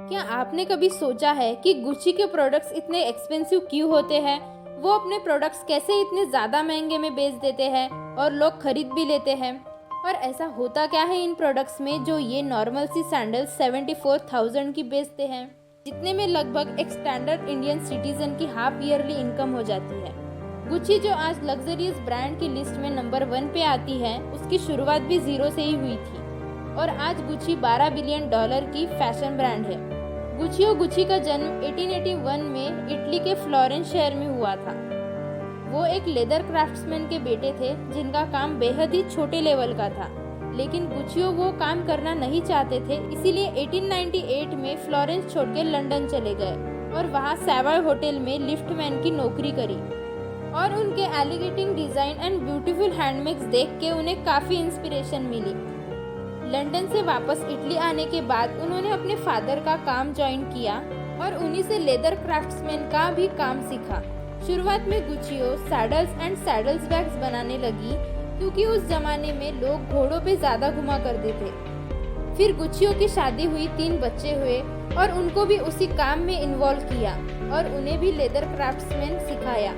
क्या आपने कभी सोचा है कि गुच्ची के प्रोडक्ट्स इतने एक्सपेंसिव क्यों होते हैं? वो अपने प्रोडक्ट्स कैसे इतने ज़्यादा महंगे में बेच देते हैं और लोग खरीद भी लेते हैं? और ऐसा होता क्या है इन प्रोडक्ट्स में जो ये नॉर्मल सी सैंडल्स 74,000 की बेचते हैं, जितने में लगभग एक स्टैंडर्ड इंडियन सिटीजन की हाफ ईयरली इनकम हो जाती है। गुच्ची जो आज लग्जरियस ब्रांड की लिस्ट में नंबर 1 पे आती है, उसकी शुरुआत भी जीरो से ही हुई थी और आज गुच्ची $12 बिलियन की फैशन ब्रांड है। गुच्ची का जन्म 1881 में इटली के फ्लोरेंस शहर में हुआ था। वो एक लेदर क्राफ्ट्समैन के बेटे थे जिनका काम बेहद ही छोटे लेवल का था, लेकिन गुच्चियो वो काम करना नहीं चाहते थे, इसीलिए 1898 में फ्लोरेंस छोड़ के लंदन चले गए और वहाँ सैवॉय होटल में लिफ्टमैन की नौकरी करी। और उनके एलिगेटिंग डिज़ाइन एंड ब्यूटीफुल हैंडमेड्स देख के उन्हें काफ़ी इंस्पिरेशन मिली। लंदन से वापस इटली आने के बाद उन्होंने अपने फादर का काम ज्वाइन किया और उन्हीं से लेदर क्राफ्ट्समैन का भी काम सीखा। शुरुआत में गुच्चियो सैडल्स एंड सैडल्स बैग्स बनाने लगी क्योंकि उस जमाने में लोग घोड़ों पे ज़्यादा घुमा करते थे। फिर गुच्चियो की शादी हुई, 3 बच्चे हुए और उनको भी उसी काम में इन्वॉल्व किया और उन्हें भी लेदर क्राफ्ट्समैन सिखाया।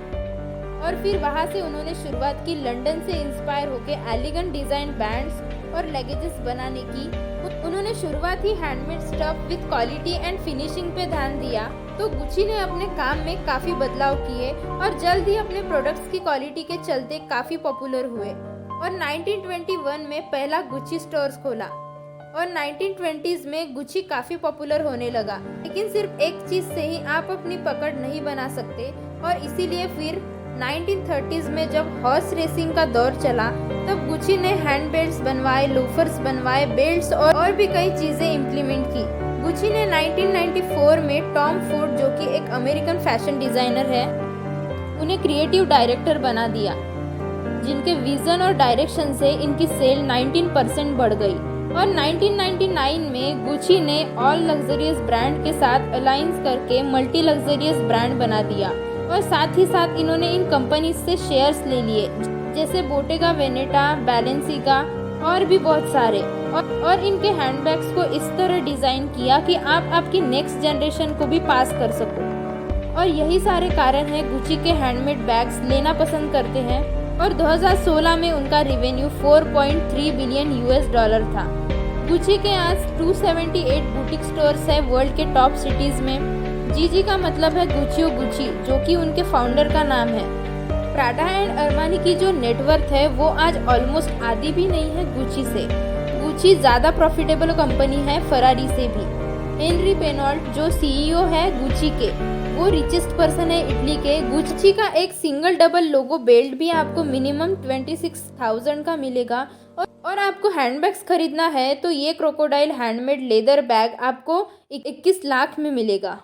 और फिर वहाँ से उन्होंने शुरुआत की लंदन से इंस्पायर होकर एलिगेंट डिज़ाइन बैंड्स और लगेजेस बनाने की। उन्होंने शुरुआत ही handmade stuff with quality and finishing पे ध्यान दिया, तो गुच्ची ने अपने काम में काफ़ी बदलाव किए और जल्द ही अपने प्रोडक्ट्स की क्वालिटी के चलते काफ़ी पॉपुलर हुए और 1921 में पहला गुच्ची स्टोर्स खोला और 1920s में गुच्ची काफ़ी पॉपुलर होने लगा। लेकिन सिर्फ एक चीज़ से ही आप अपनी पकड़ नहीं बना सकते और इसीलिए फिर 1930s में जब हॉर्स रेसिंग का दौर चला तब गुच्ची ने हैंड बेल्ट्स बनवाए, लोफर्स बनवाए, बेल्ट्स और भी कई चीज़ें इम्प्लीमेंट की। गुच्ची ने 1994 में टॉम फोर्ड, जो कि एक अमेरिकन फैशन डिज़ाइनर है, उन्हें क्रिएटिव डायरेक्टर बना दिया, जिनके विज़न और डायरेक्शन से इनकी सेल 19% बढ़ गई। और 1999 में गुच्ची ने ऑल लग्जरियस ब्रांड के साथ अलायंस करके मल्टी लग्जरियस ब्रांड बना दिया और साथ ही साथ इन्होंने इन कंपनीज से शेयर्स ले लिए, जैसे बोटेगा वेनेटा, बैलेंसिगा और भी बहुत सारे। और इनके हैंडबैग्स को इस तरह डिज़ाइन किया कि आप आपकी नेक्स्ट जनरेशन को भी पास कर सको। और यही सारे कारण हैं गुच्ची के हैंडमेड बैग्स लेना पसंद करते हैं। और 2016 में उनका रेवेन्यू $4.3 बिलियन था। गुच्ची के आज 278 बुटीक स्टोर्स है वर्ल्ड के टॉप सिटीज़ में। जीजी का मतलब है गुच्चियो गुच्ची, जो कि उनके फाउंडर का नाम है। प्राडा एंड अरमानी की जो नेटवर्थ है वो आज ऑलमोस्ट आधी भी नहीं है गुच्ची से। गुच्ची ज़्यादा प्रॉफिटेबल कंपनी है फरारी से भी। हेनरी पेनॉल्ट जो सीईओ है गुच्ची के, वो रिचेस्ट पर्सन है इटली के। गुच्ची का एक सिंगल डबल लोगो बेल्ट भी आपको मिनिमम 26,000 का मिलेगा। और आपको हैंडबैग्स खरीदना है तो ये क्रोकोडाइल हैंडमेड लेदर बैग आपको 21 लाख में मिलेगा।